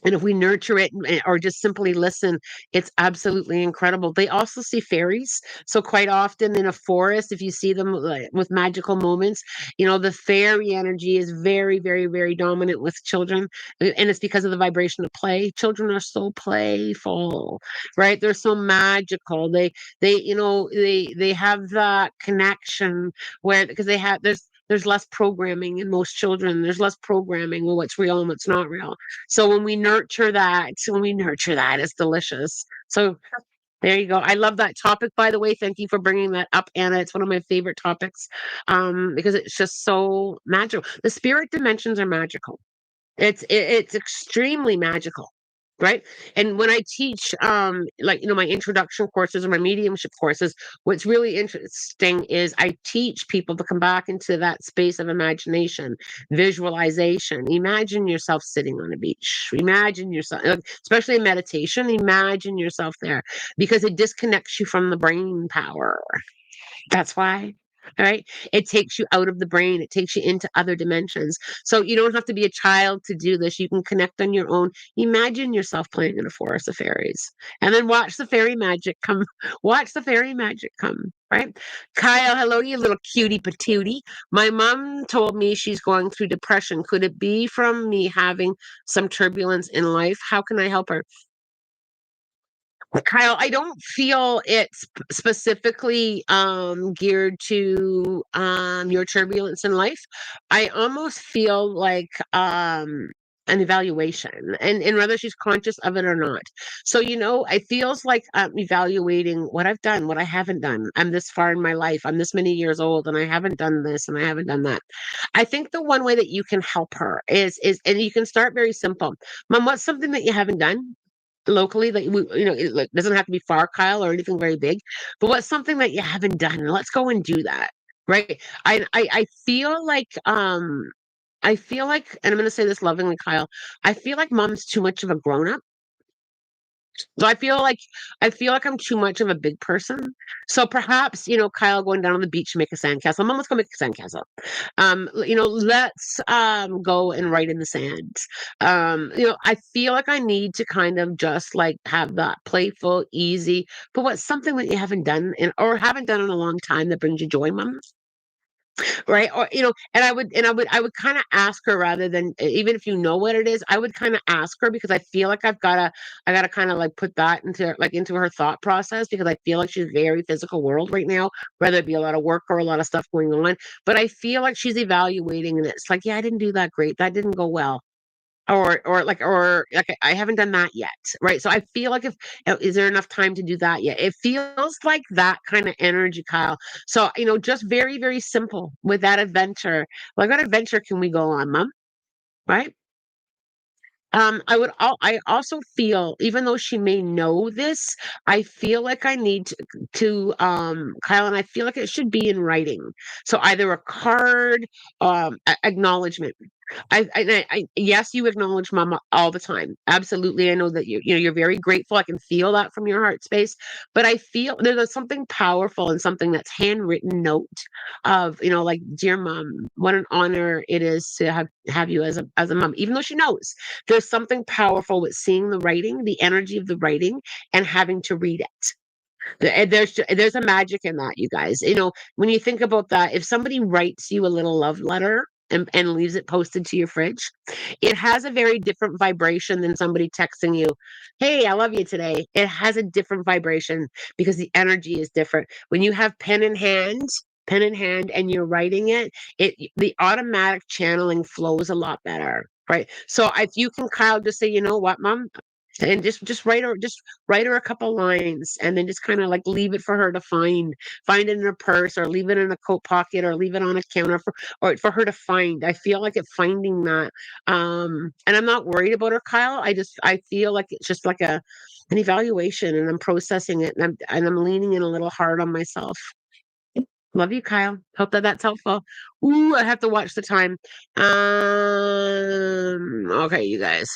And if we nurture it or just simply listen, it's absolutely incredible. They also see fairies. So quite often in a forest, if you see them like, with magical moments, the fairy energy is very, very, very dominant with children. And it's because of the vibration of play. Children are so playful, right? They're so magical. They have that connection where because there's less programming in most children. There's less programming with what's real and what's not real. So when we nurture that, it's delicious. So there you go. I love that topic, by the way. Thank you for bringing that up, Anna. It's one of my favorite topics, because it's just so magical. The spirit dimensions are magical. It's extremely magical, right? And when I teach, like my introduction courses or my mediumship courses, what's really interesting is I teach people to come back into that space of imagination, visualization. Imagine yourself sitting on a beach. Imagine yourself, especially in meditation, imagine yourself there, because it disconnects you from the brain power. That's why. All right. It takes you out of the brain. It takes you into other dimensions. So you don't have to be a child to do this. You can connect on your own. Imagine yourself playing in a forest of fairies and then watch the fairy magic come. Watch the fairy magic come. Right. Kyle, hello, you little cutie patootie. My mom told me she's going through depression. Could it be from me having some turbulence in life? How can I help her? Kyle, I don't feel it's specifically geared to your turbulence in life. I almost feel like an evaluation and whether she's conscious of it or not. So, it feels like I'm evaluating what I've done, what I haven't done. I'm this far in my life. I'm this many years old and I haven't done this and I haven't done that. I think the one way that you can help her is and you can start very simple. Mom, what's something that you haven't done locally, like it like, doesn't have to be far, Kyle, or anything very big, but what's something that you haven't done? And let's go and do that, right? I feel like, and I'm going to say this lovingly, Kyle. I feel like mom's too much of a grown up. So I feel like I'm too much of a big person. So perhaps, Kyle going down on the beach to make a sandcastle. Mom, let's go make a sandcastle. Let's go and write in the sand. I feel like I need to kind of just like have that playful, easy, but what's something that you haven't done or haven't done in a long time that brings you joy, Mom? Right? Or, and I would kind of ask her rather than even if you know what it is, I would kind of ask her because I feel like I gotta kind of like put that into her thought process because I feel like she's very physical world right now, whether it be a lot of work or a lot of stuff going on. But I feel like she's evaluating and it's like, yeah, I didn't do that great. That didn't go well or like I haven't done that yet, right? So I feel like if is there enough time to do that yet? It feels like that kind of energy, Kyle. So just very, very simple with that adventure. Like what adventure can we go on, Mom? Right? I also feel, even though she may know this, I feel like I need to Kyle, and I feel like it should be in writing. So either a card, acknowledgement. Yes, you acknowledge mama all the time. Absolutely. I know that you're very grateful. I can feel that from your heart space. But I feel there's something powerful and something that's handwritten note of, like, dear mom, what an honor it is to have you as a mom, even though she knows. There's something powerful with seeing the writing, the energy of the writing, and having to read it. And there's a magic in that, you guys. When you think about that, if somebody writes you a little love letter and leaves it posted to your fridge, it has a very different vibration than somebody texting you, "Hey, I love you today." It has a different vibration because the energy is different. When you have pen in hand, and you're writing it, the automatic channeling flows a lot better, right? So if you can, Kyle, just say, "You know what, Mom?" And just write her a couple lines, and then just kind of like leave it for her to find it in her purse, or leave it in a coat pocket, or leave it on a counter for her to find. I feel like it finding that. And I'm not worried about her, Kyle. I feel like it's just like an evaluation, and I'm processing it, and I'm leaning in a little hard on myself. Love you, Kyle. Hope that that's helpful. Ooh, I have to watch the time. Okay, you guys.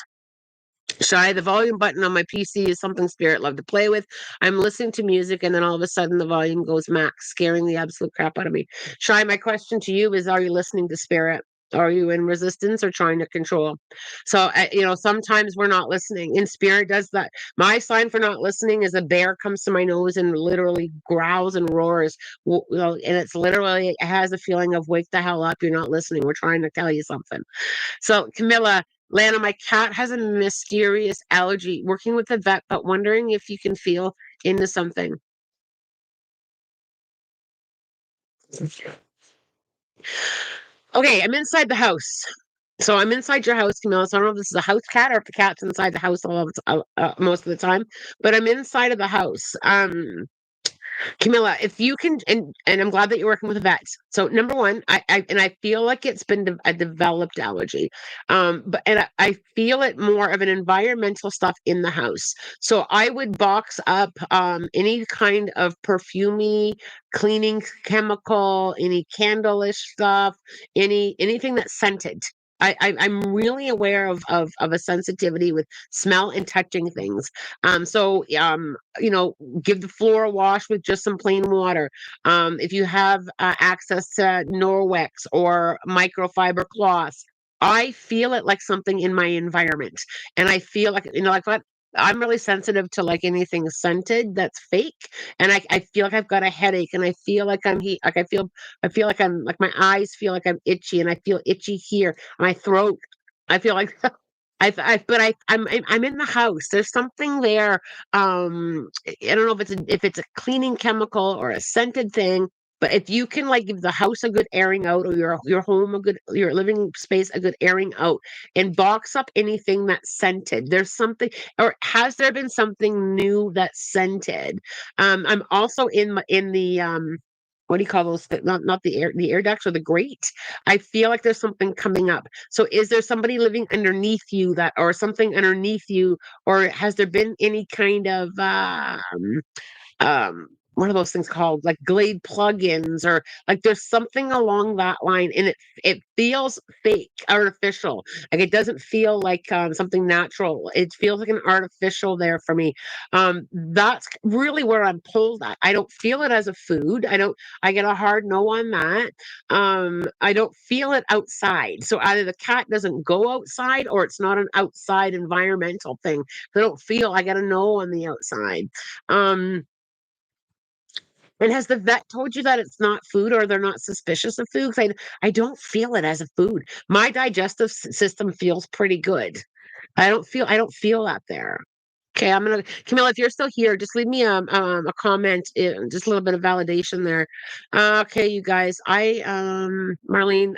Shy, the volume button on my PC is something Spirit love to play with. I'm listening to music, and then all of a sudden the volume goes max, scaring the absolute crap out of me. Shy, my question to you is, are you listening to Spirit? Are you in resistance or trying to control? So, sometimes we're not listening, and Spirit does that. My sign for not listening is a bear comes to my nose and literally growls and roars. And it's literally, it has a feeling of, wake the hell up. You're not listening. We're trying to tell you something. So, Camilla, Lana, my cat has a mysterious allergy. Working with a vet, but wondering if you can feel into something. Okay, I'm inside the house. So I'm inside your house, Camilla. So I don't know if this is a house cat, or if the cat's inside the house most of the time, but I'm inside of the house. Camilla, if you can, and I'm glad that you're working with a vet. So number one, I feel like it's been a developed allergy, I feel it more of an environmental stuff in the house. So I would box up any kind of perfumey, cleaning chemical, any candleish stuff, anything that's scented. I'm really aware of a sensitivity with smell and touching things. Give the floor a wash with just some plain water. If you have access to Norwex or microfiber cloths, I feel it like something in my environment. And I feel like, like what? I'm really sensitive to like anything scented that's fake. And I feel like I've got a headache, and I feel like I feel like I'm like, my eyes feel like I'm itchy, and I feel itchy here. My throat, I feel like I'm in the house. There's something there. I don't know if it's a cleaning chemical or a scented thing, but if you can like give the house a good airing out, or your home your living space a good airing out, and box up anything that's scented. There's something, or has there been something new that's scented? I'm also in the what do you call those? Not the air ducts or the grate. I feel like there's something coming up. So is there somebody living underneath you, or something underneath you, or has there been any kind of what are those things called, like Glade plugins, or like there's something along that line, and it feels fake, artificial. Like it doesn't feel like something natural. It feels like an artificial there for me. That's really where I'm pulled at. I don't feel it as a food. I get a hard no on that. I don't feel it outside. So either the cat doesn't go outside, or it's not an outside environmental thing. I got a no on the outside. And has the vet told you that it's not food, or they're not suspicious of food? 'Cause I don't feel it as a food. My digestive system feels pretty good. I don't feel that there. Okay, Camilla, if you're still here, just leave me a comment, just a little bit of validation there. Okay, you guys, Marlene,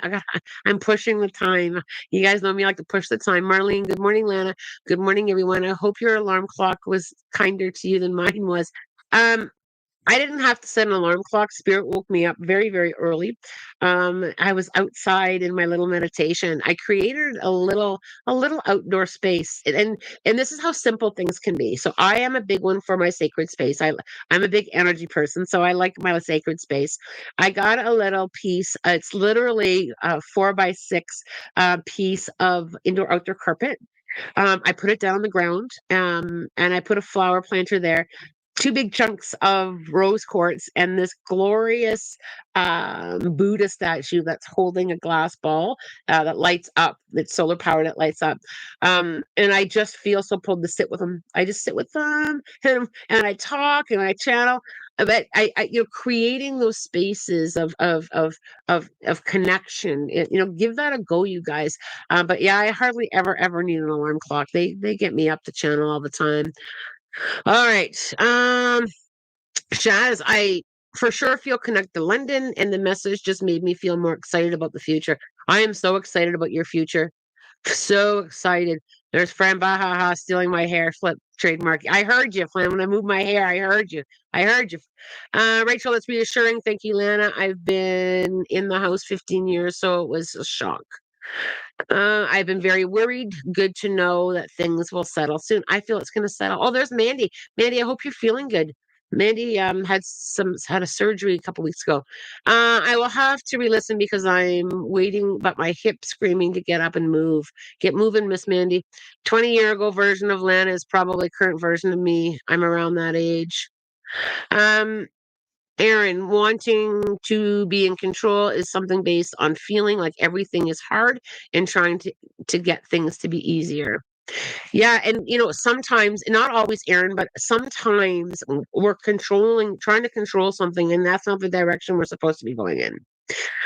I'm pushing the time. You guys know me, I like to push the time. Marlene, good morning, Lana. Good morning, everyone. I hope your alarm clock was kinder to you than mine was. Um, I didn't have to set an alarm clock. Spirit woke me up very, very early. I was outside in my little meditation. I created a little outdoor space, and this is how simple things can be. So I am a big one for my sacred space. I'm a big energy person, so I like my sacred space. I got a little piece. It's literally a 4x6 piece of indoor outdoor carpet. I put it down on the ground, and I put a flower planter there. two big chunks of rose quartz and this glorious Buddha statue that's holding a glass ball that lights up. It's solar powered. It lights up, and I just feel so pulled to sit with them. I just sit with them, and I talk and I channel. But creating those spaces of connection. Give that a go, you guys. But yeah, I hardly ever need an alarm clock. They get me up to channel all the time. All right. Shaz, I for sure feel connected to London, and the message just made me feel more excited about the future. I am so excited about your future. So excited. There's Fran Bahaha stealing my hair, flip trademark. I heard you, Fran. When I moved my hair, I heard you. I heard you. Rachel, that's reassuring. Thank you, Lana. I've been in the house 15 years, so it was a shock. I've been very worried. Good to know that things will settle soon. I feel it's going to settle. Oh, there's Mandy. Mandy, I hope you're feeling good. Mandy had a surgery a couple weeks ago. I will have to re-listen because I'm waiting, but my hip screaming to get up and move. Get moving, Miss Mandy. 20-year ago version of Lana is probably current version of me. I'm around that age. Um, Aaron, wanting to be in control is something based on feeling like everything is hard and trying to get things to be easier. Yeah, and sometimes, not always, Aaron, but sometimes we're trying to control something, and that's not the direction we're supposed to be going in.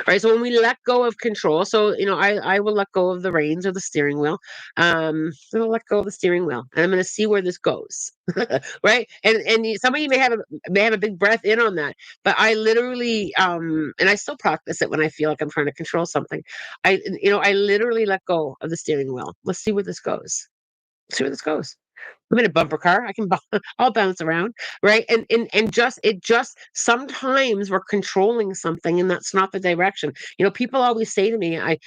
Right. So when we let go of control, so I will let go of the reins or the steering wheel. I'm gonna let go of the steering wheel, and I'm gonna see where this goes. Right. And some of you may have a big breath in on that, but I literally and I still practice it when I feel like I'm trying to control something. I literally let go of the steering wheel. Let's see where this goes. See where this goes. I'm in a bumper car. I'll bounce around, right? And just sometimes we're controlling something, and that's not the direction. People always say to me, I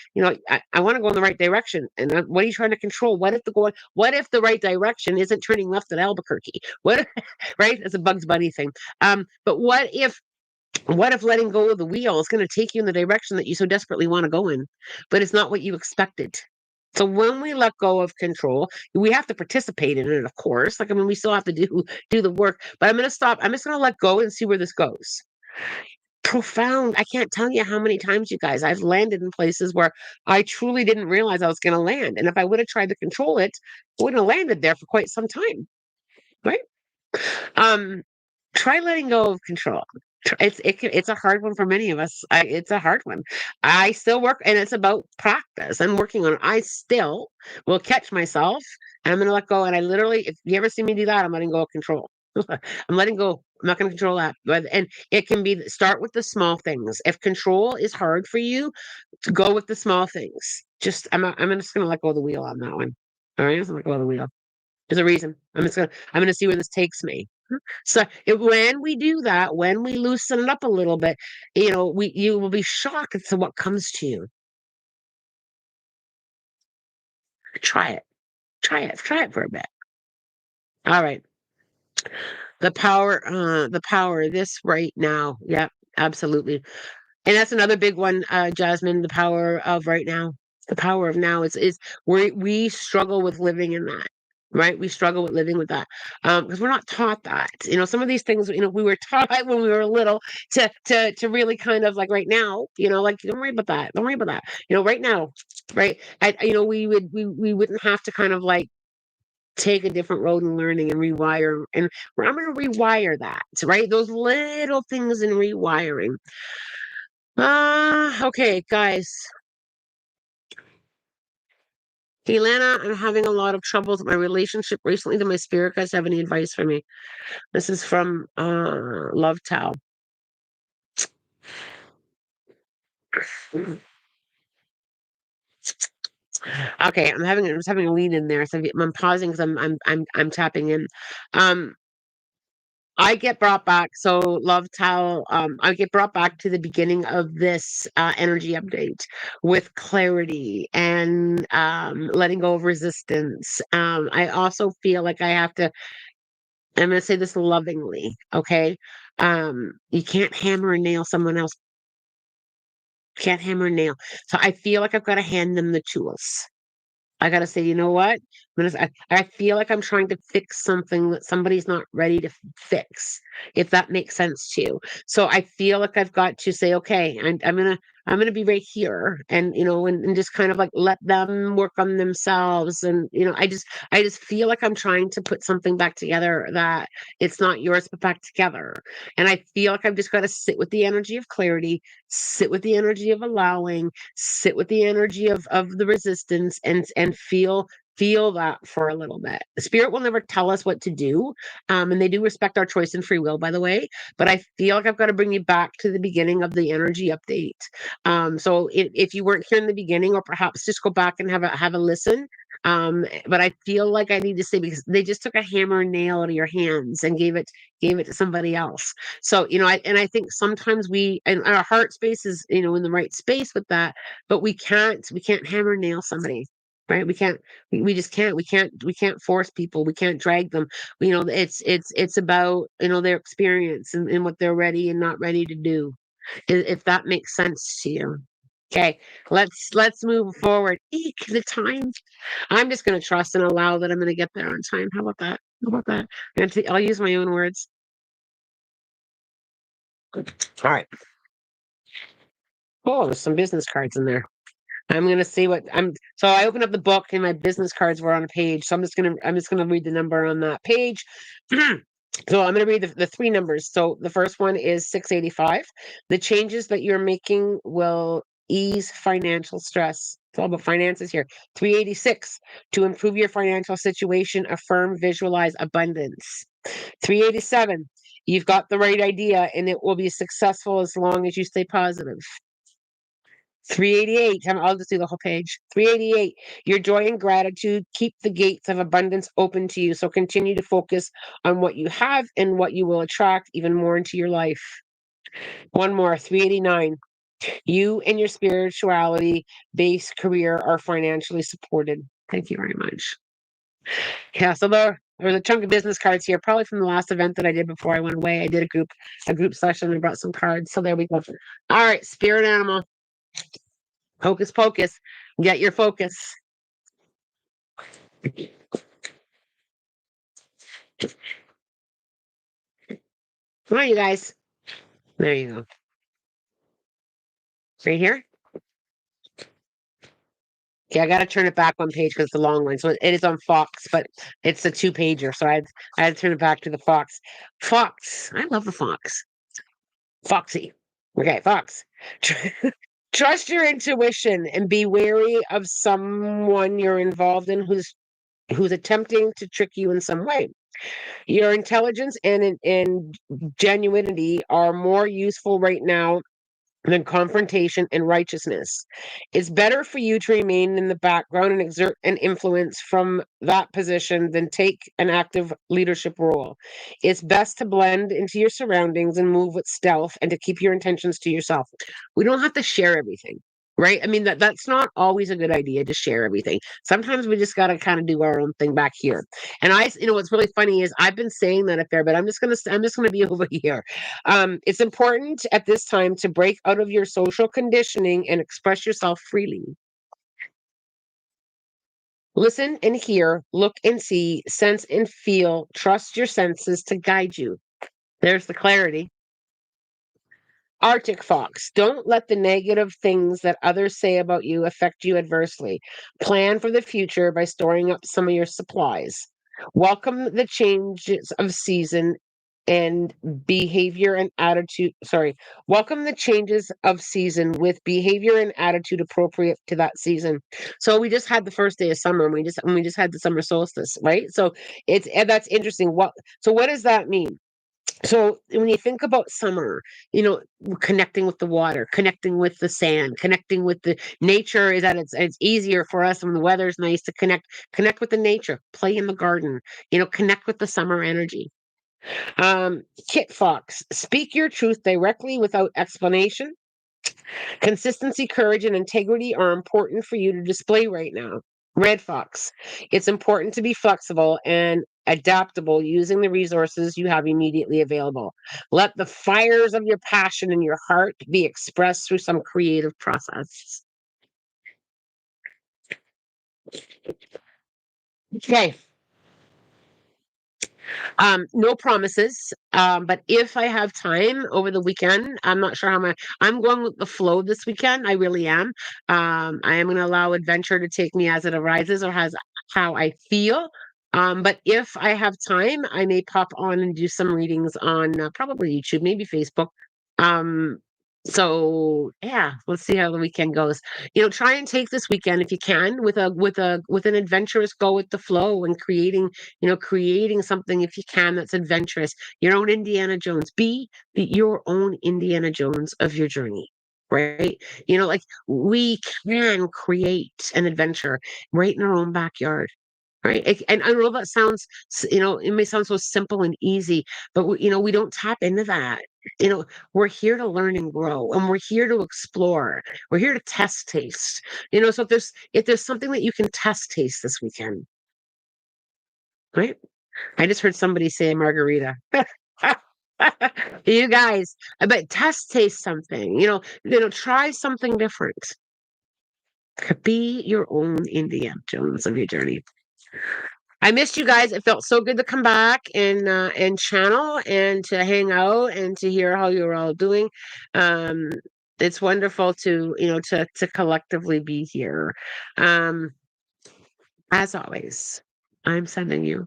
want to go in the right direction, and what are you trying to control? What if the right direction isn't turning left at Albuquerque? What, right? It's a Bugs Bunny thing. But what if letting go of the wheel is going to take you in the direction that you so desperately want to go in, but it's not what you expected? So when we let go of control, we have to participate in it, of course. Like, I mean, we still have to do the work. But I'm going to stop. I'm just going to let go and see where this goes. Profound. I can't tell you how many times, you guys, I've landed in places where I truly didn't realize I was going to land. And if I would have tried to control it, I wouldn't have landed there for quite some time. Right? Um, Try letting go of control. It's a hard one for many of us. It's a hard one. I still work, and it's about practice. I'm working on it. I still will catch myself, and I'm going to let go. And I literally, if you ever see me do that, I'm letting go of control. I'm letting go. I'm not going to control that. And it can be start with the small things. If control is hard for you, to go with the small things. I'm just going to let go of the wheel on that one. All right, just let go of the wheel. There's a reason. I'm gonna see where this takes me. So when we do that, when we loosen it up a little bit, you will be shocked at what comes to you. Try it. Try it. Try it for a bit. All right. The power, this right now. Yeah, absolutely. And that's another big one, Jasmine, the power of right now. The power of now is we struggle with living in that. Right? We struggle with living with that. Because we're not taught that. Some of these things, we were taught when we were little to really kind of like right now, like don't worry about that. Don't worry about that. Right now, right? We wouldn't have to kind of like take a different road in learning and rewire. And I'm going to rewire that, right? Those little things in rewiring. Okay, guys. Hey, Lana, I'm having a lot of troubles with my relationship recently. Do my spirit guys have any advice for me? This is from Love Towel. Okay, I'm having a lead in there, so I'm pausing because I'm tapping in. Um, I get brought back. So Love Towel. I get brought back to the beginning of this energy update with clarity and letting go of resistance. I also feel like I have to. I'm going to say this lovingly, okay? You can't hammer and nail someone else. Can't hammer and nail. So I feel like I've got to hand them the tools. I got to say, you know what? I feel like I'm trying to fix something that somebody's not ready to fix, if that makes sense to you. So I feel like I've got to say, okay, I'm gonna be right here, and and just kind of like let them work on themselves, and I just feel like I'm trying to put something back together that it's not yours but back together, and I feel like I've just got to sit with the energy of clarity, sit with the energy of allowing, sit with the energy of the resistance, and feel that for a little bit. Spirit will never tell us what to do, and they do respect our choice and free will, by the way. But I feel like I've got to bring you back to the beginning of the energy update. So if you weren't here in the beginning, or perhaps just go back and have a listen. But I feel like I need to say, because they just took a hammer and nail out of your hands and gave it to somebody else. So I think sometimes we, and our heart space is in the right space with that, but we can't hammer and nail somebody. Right? We just can't. We can't force people. We can't drag them. It's about their experience, and what they're ready and not ready to do, if that makes sense to you. Okay, let's move forward. Eek, the time. I'm just going to trust and allow that I'm going to get there on time. How about that? How about that? I'll use my own words. All right. Oh, there's some business cards in there. I'm gonna see what I'm. So I opened up the book, and my business cards were on a page. So I'm just gonna read the number on that page. So I'm gonna read the three numbers. So the first one is 685. The changes that you're making will ease financial stress. It's all about finances here. 386. To improve your financial situation, affirm, visualize abundance. 387. You've got the right idea, and it will be successful as long as you stay positive. 388. I'll just do the whole page. 388. Your joy and gratitude keep the gates of abundance open to you. So continue to focus on what you have and what you will attract even more into your life. One more. 389. You and your spirituality based career are financially supported. Thank you very much. Yeah, so there was a chunk of business cards here, probably from the last event that I did before I went away. I did a group session and brought some cards. So there we go. All right, spirit animal. Hocus pocus. Get your focus. Come on, you guys. There you go. Right here. Okay, I got to turn it back one page because it's a long one. So it is on Fox, but it's a two-pager. So I had to turn it back to the Fox. Fox. I love the Fox. Foxy. Okay, Fox. Trust your intuition and be wary of someone you're involved in who's attempting to trick you in some way. Your intelligence and genuinity are more useful right now than confrontation and righteousness. It's better for you to remain in the background and exert an influence from that position than take an active leadership role. It's best to blend into your surroundings and move with stealth, and to keep your intentions to yourself. We don't have to share everything. Right? I mean, that's not always a good idea to share everything. Sometimes we just got to kind of do our own thing back here. And what's really funny is I've been saying that a fair bit. I'm just gonna be over here. It's important at this time to break out of your social conditioning and express yourself freely. Listen and hear, look and see, sense and feel. Trust your senses to guide you. There's the clarity. Arctic fox, don't let the negative things that others say about you affect you adversely. Plan for the future by storing up some of your supplies. Welcome the changes of season and behavior and attitude. Sorry, welcome the changes of season with behavior and attitude appropriate to that season. So we just had the first day of summer, and we just had the summer solstice, right? So that's interesting. What does that mean? So when you think about summer, connecting with the water, connecting with the sand, connecting with the nature, is that it's easier for us when the weather's nice to connect with the nature, play in the garden, connect with the summer energy. Kit Fox, speak your truth directly without explanation. Consistency, courage, and integrity are important for you to display right now. Red Fox, it's important to be flexible and adaptable using the resources you have immediately available. Let the fires of your passion in your heart be expressed through some creative process. Okay. No promises. But if I have time over the weekend, I'm not sure how I'm going with the flow this weekend. I really am. I am going to allow adventure to take me as it arises or has how I feel. But if I have time, I may pop on and do some readings on probably YouTube, maybe Facebook. Um, so yeah, let's see how the weekend goes. Try and take this weekend if you can with an adventurous go with the flow and creating something if you can that's adventurous, your own Indiana Jones. Be your own Indiana Jones of your journey, right? Like we can create an adventure right in our own backyard. Right. And I know that it may sound so simple and easy, but we don't tap into that. We're here to learn and grow, and we're here to explore. We're here to test taste. So if there's something that you can test taste this weekend, right? I just heard somebody say margarita. You guys, but test taste something. Try something different. Be your own Indiana Jones of your journey. I missed you guys. It felt so good to come back and channel and to hang out and to hear how you were all doing. Um, it's wonderful to collectively be here. Um, as always, I'm sending you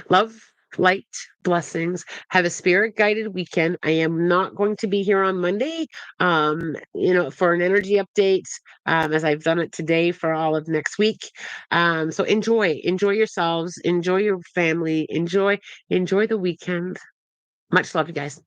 love, light, blessings. Have a spirit guided weekend. I am not going to be here on Monday, for an energy update, as I've done it today for all of next week. So enjoy yourselves, enjoy your family, enjoy the weekend. Much love, you guys.